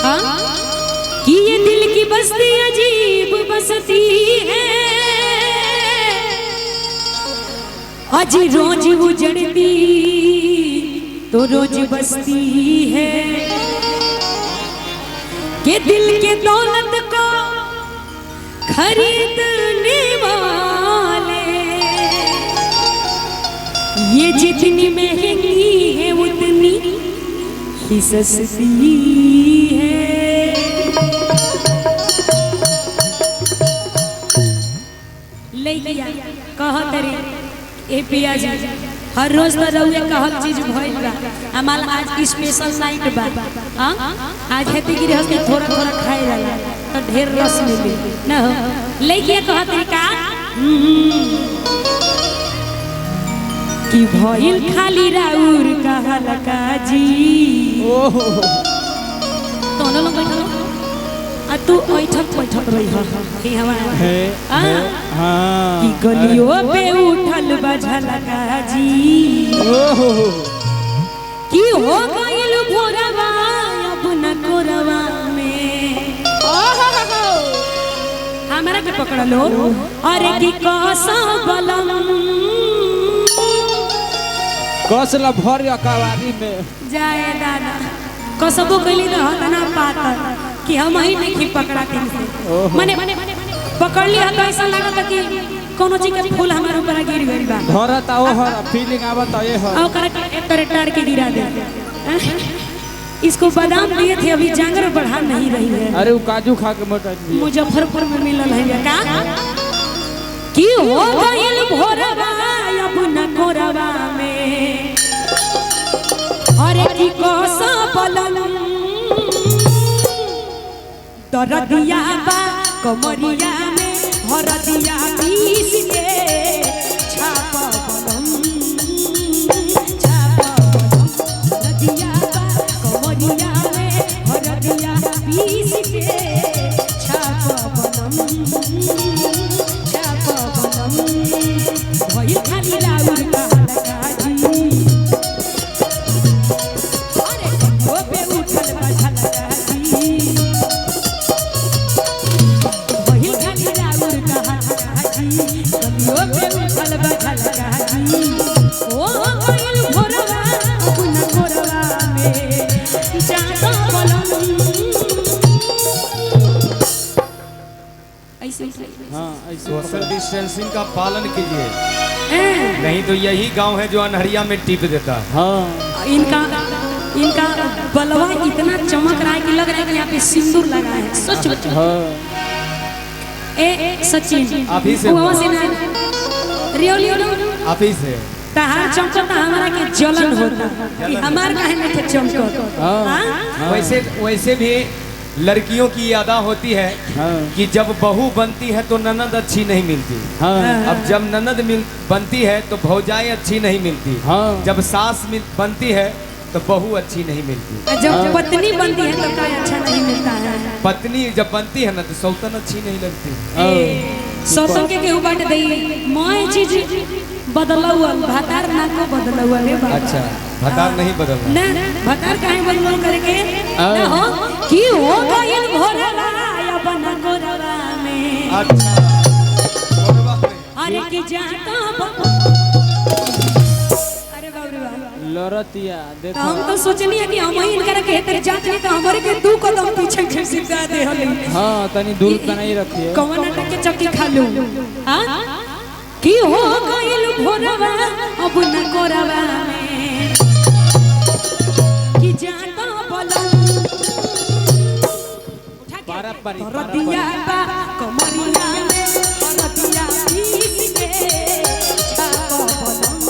हाँ कि ये दिल की बस्ती अजीब बसती है, आज रोज उजड़ती तो रोज बसती है, कि दिल के दौलत को खरीदने वाले ये जितनी महंगी है उतनी ही सस्ती है। लइकिया कहत रे ए पिया जी हर रोज तो रहुए कहल चीज भइल बा, हमार आज स्पेशल नाइट बा। हां आज हेती गिरे हंस के थोड़ा थोड़ा खाए जाला तो ढेर रस मिली न हो। लइकिया कहत रे का कि भइल खाली राउर कहल का जी। ओहो तो न लोग बैठो आ तू बैठक रही हो कि हमारा है हां कि गलियों पे उठल बजल का जी। ओहो कि हो गइल भोरवा अपना कोरवा में हमरा के पकड़ लो। अरे कि कसो बलम कसला भर अकावारी में जाए दादा कसबो कइली तो हतना पातर कि हम ही नहीं पकड़ा तीन से माने पकड़ लिया तो ऐसा लगा कि कोनो चीज के फूल हमारे ऊपर गिर गइल बा। धरत आओ हर फीलिंग आवत है हो ओकरा एक टार के गिरा दे। इसको बादाम दिए थे अभी जांगर बढ़ा नहीं रही है। अरे वो काजू खा के मोटा मुजफ्फरपुर में मिलल है का कि हो गइल भोरवा अपना कोरवा में। अरे की कोसा पलम दरदिया बा कमरिया में हरदिया पीस के छाप बलम दरदिया बा कमरिया में हरदिया पीस के छाप बलम भइल खाली राउर कहल का जी। अरे ओ पे उठल बजल का जी भइल खाली राउर कहल का जी। ओ पे उठल बजल का जी ओ गइल भोरवा अपना कोरवा में जाता बलम। ऐसे हां ऐसे सोशल डिस्टेंसिंग का पालन कीजिए, नहीं तो यही गांव है जो अनहरिया में टिप देता है। हां इनका बलवा इतना चमक रहा है कि लग रहा है कि यहाँ पे सिंदूर लगा है सच बच। हां ए सचिन आप ही से रियो आप ही से तहार चमकता हमारा के जलन होता कि हमार काहे में के चमकत। हां वैसे भी लड़कियों की यादा होती है कि जब बहू बनती है तो ननद अच्छी नहीं मिलती। अब जब ननद बनती है तो भौजाई अच्छी नहीं मिलती। जब सास बनती है तो बहू अच्छी नहीं मिलती। जब पत्नी बनती है तो क्या अच्छा नहीं मिलता है। पत्नी जब बनती है ना तो सौतन अच्छी नहीं लगती। सौतन के केहू बांट दई मैं चीज बदलवा भातार ना को बदलवा रे बाबा। अच्छा भतार नहीं बदलना ना भतार काहे बदलवा करके ना हो कि हो गइल भोरवा अपना कोरवा में। अच्छा अरे कि जाता अरे बाप रे बाप लरतिया देखो हम तो सोचनी है कि हम ही इनकरा के तेरे जात नहीं तो हमारे के दू कदम पीछे खिसका दे हले। हां तनी दूर बनाई रखिए कौन अटक के चक्की खा लूं। हां कि हो गइल भोरवा अपना कोरवा में कि जाता बलम रतिया बा कमरिया में रतिया पीस के छाप बलम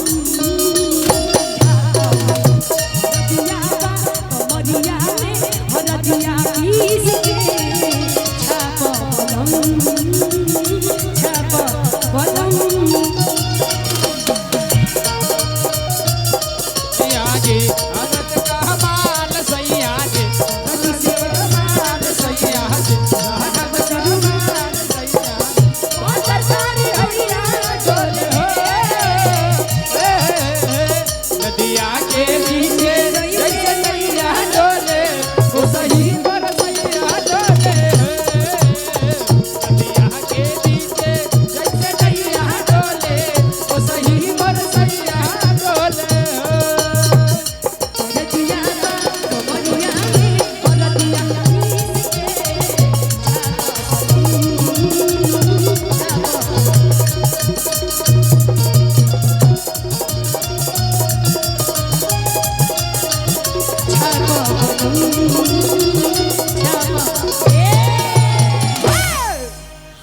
रतिया बा कमरिया में रतिया पीस के छाप बलम छाप बलम। आगे आदत का माल सही आगे माल सही आगे सरकारी हरिया चले हो नदिया के नीचे जैसे नैया डोले वो सही पर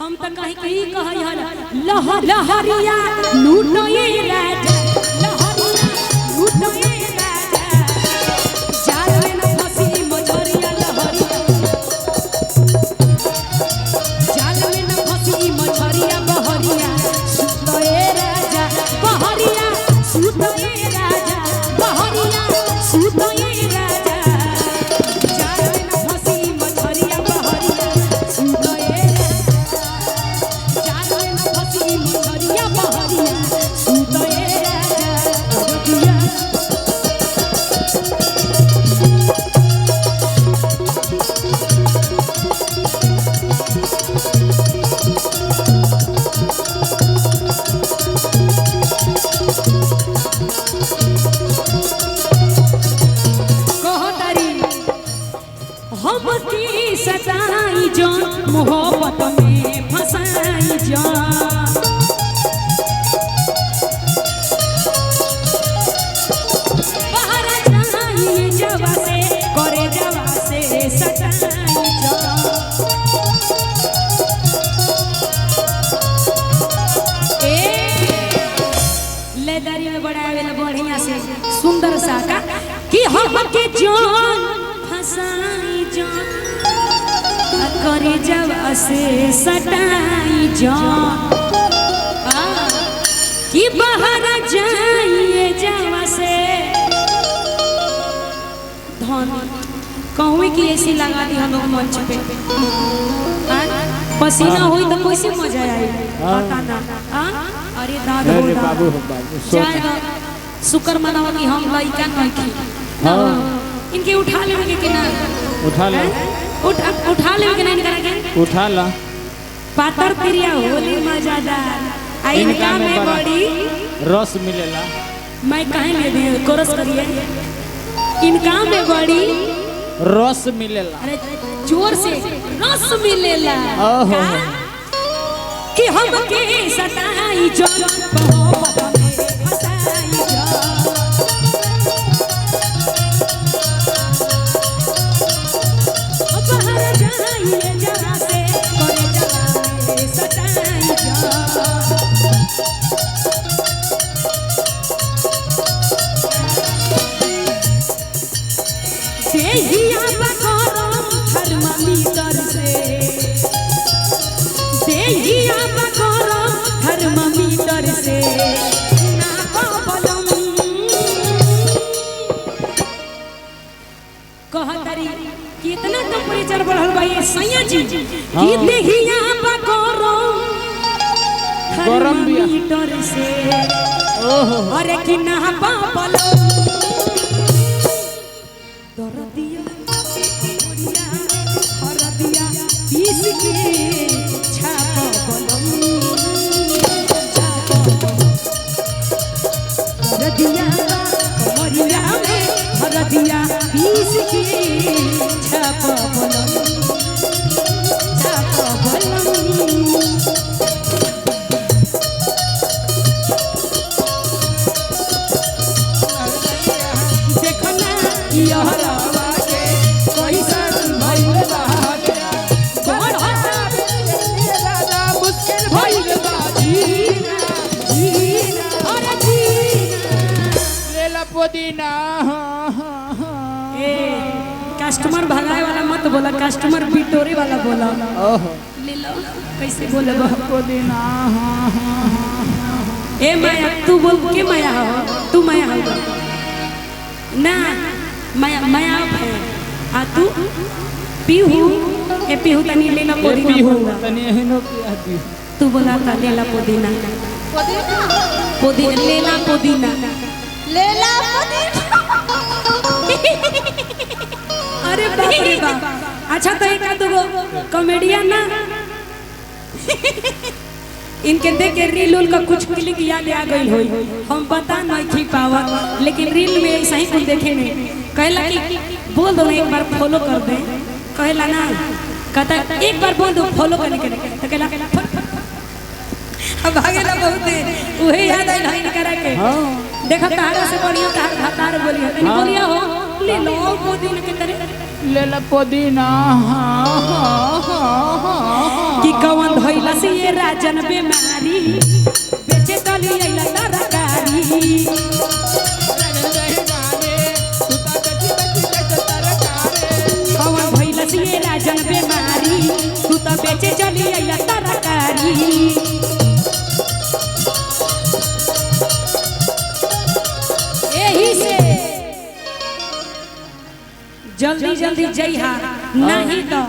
हम तो कहीं कहीं कही हल लहरिया लूटो ये राजा लहरिया लूटो ये राजा जाल में न फंसी मछरिया लहरिया जाल में न फंसी मछरिया बहरिया सुतो ये राजा बहरिया सुतो ये राजा बहरिया सुतो ये राजा जाल में न फंसी मछरिया बहरिया सुतो ये जाल में न फंसी मछरिया बहरिया सुतो ये राजा बहरिया कहतारी हम की सताई जान मोहब्बत में फसाई जान बाहर जाइए जवा से करे जवा से सताई जान ए लेदरी में बड़ा आवेला बढ़िया से सुंदर सा का कि हम के जान फसाई जान करे जवा से सटाई जान कि बाहर जाइए जवा से धन कहूँ कि ऐसी लगा दी हम लोग मंच पे पसीना हुई तो कैसे मजा आई पता ना अरे दादा अरे बाबू जाएगा शुक्र मनाओ कि हम लड़का नहीं थी इनके उठा लेंगे कि ना उठा ला उठा लेंगे नहीं करेंगे उठा ला पातर प्रिया होली मजादार आ इनका में बड़ी रस मिलेला मैं कहीं ले दे कोरस करिए इनका में बड़ी रस मिलेला अरे जोर से रस मिलेला ओहो। का? कि हम के सताई जान मोहब्बत में फसाई जान बाहर जाइए जरा से करे जरा में सताई जान देहिया बकरो थर्मामीटर से देहिया बकरो थर्मामीटर से ना बलम कहतरी कितना टेम्परेचर बढ़ल बा ये सैया जी कि देहिया बकरो गरम बिया। थर्मामीटर से ओहो अरे कि ना बलम दरदिया ओरिया हरदिया पीस के छाप बलम दरदिया ओरिया में हरदिया पीस के छाप बलम देखना यह रवा के कैसन भइल बा दादा मुश्किल भइल बा जीना जीना अरे जीना लेला पुदीना ए कस्टमर भगाए वाला मत बोला कस्टमर बिटोरे वाला बोला ओहो ले लो कैसे बोले बा पुदीना ए माया तू बोल के माया हो तू माया हो ना माया माया है आ तू पीहू ए पीहू तनी ले ला पुदीना बोला तनी एहनो पिया दी तू बोला था ले ला पुदीना पुदीना ले ला पुदीना अरे बाप रे बाप अच्छा तो एक दो कॉमेडियन ना इनके देख के रील उल का कुछ क्लिक याद आ गई होई हम बता नहीं थी पावा लेकिन रील में ऐसा ही कुछ देखे नहीं कहला कि बोल दो एक बार फॉलो कर दे कहला ना कहता एक बार बोल दो फॉलो करने के तो कहला अब भागे ना बहुत वही याद आई नहीं करा के देखा तारा से बढ़िया तार भातार बोलिया तनी बोलिया हो ले लो वो दिन के तरह ले ला पुदीना कि कवन धइला से ये राजन बेमारी बेचे तली आइला तरकारी कवन धइला से ये राजन बेमारी तू तो बेचे चली आइला तरकारी यही से जल्दी जल्दी जइहा नहीं तो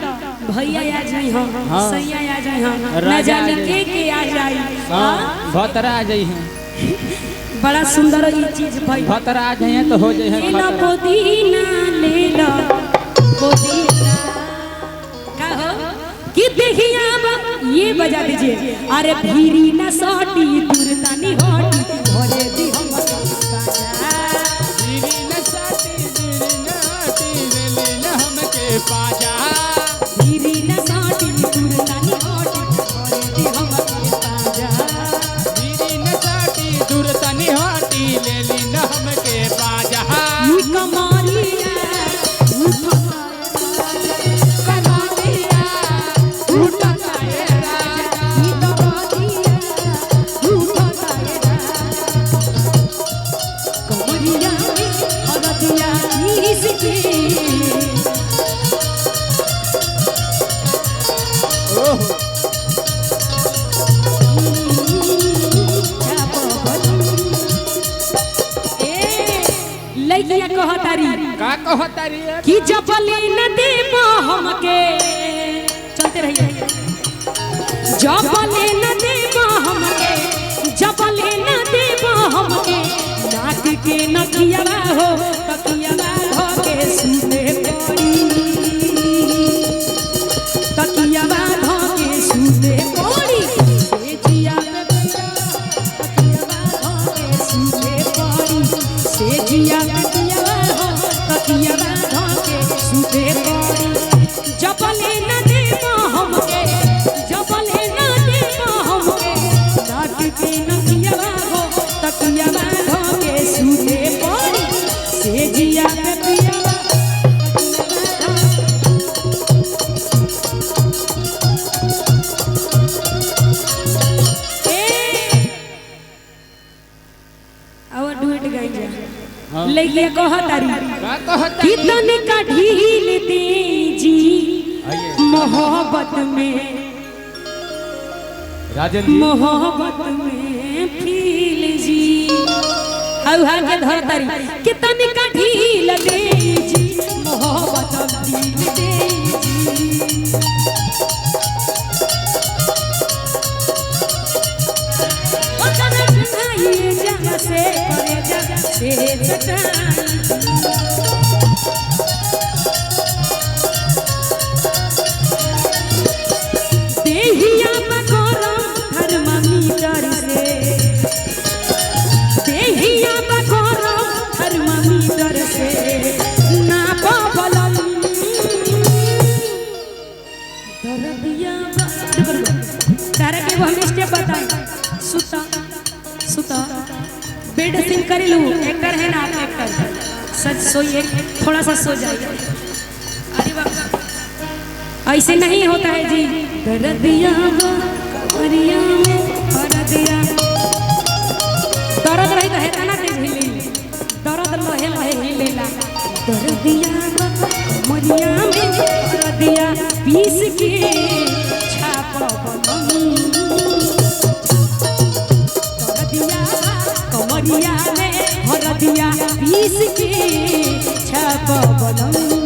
भैया आ जाई हम सैया आ जाई हम न जाने के आ जाई भतरा आ जाई हैं बड़ा सुंदर ये चीज भाई भतरा आ जाए तो हो जाए ले लो पुदीना ले लो पुदीना का हो कि देखिया ये बजा दीजिए अरे भीरी न सोटी दुर्दानी होटी भोले दी हम पाजा भीरी न सोटी दुर्दानी होटी भोले दी हम पाजा भीरी न साटी दुर्तनी होटी ले ली न हमके पाजा ई कमालिया कमालिया उठता है राजा ई कमालिया उठता है कमरिया में औरतिया इसकी लइकिया कहतारी का कहतारी कि जबले न देबो हमके चलते रहिए जबले न देबो हमके जबले न देबो हमके नाक के नकिया हो तकिया हो के सुते पड़ी तकिया हो के सुते पड़ी से जिया में तकिया हो के सुते पड़ी से जिया में तकिया धोके सुते पड़ी जबले न देबो हमके जबले न देबो हमके नाक के नकिया हो तकिया धोके सुते पड़ी से जिया पे पिया और डुएट गई लइकिया कहतारी का कहतारी कितन का ढील दीजी मोहब्बत में राजन जी मोहब्बत में फील जी हौहा के धरतारी कितन का ढील दीजी मोहब्बत ढील दीजी ओ जना सुनाइए जगह से करे जगह से सटाई देहिया बकोरो थर्मामीटर से देहिया बकोरो थर्मामीटर से ना बबलम दरदिया तारा के वो हम स्टेप बताएं सुता सुता बेड सिम कर लूं एक्टर है ना आप एक्टर सच सोइए थोड़ा सा सो जाइए अरे बाबा ऐसे नहीं होता है जी दरदिया कमरिया में दरदिया दर्द रही तो है ना तेज हिली दर्द लहे लहे हिलेला दरदिया कमरिया में दरदिया पीस के छाप बनम दरदिया कमरिया में हरदिया पीस के छाप बनम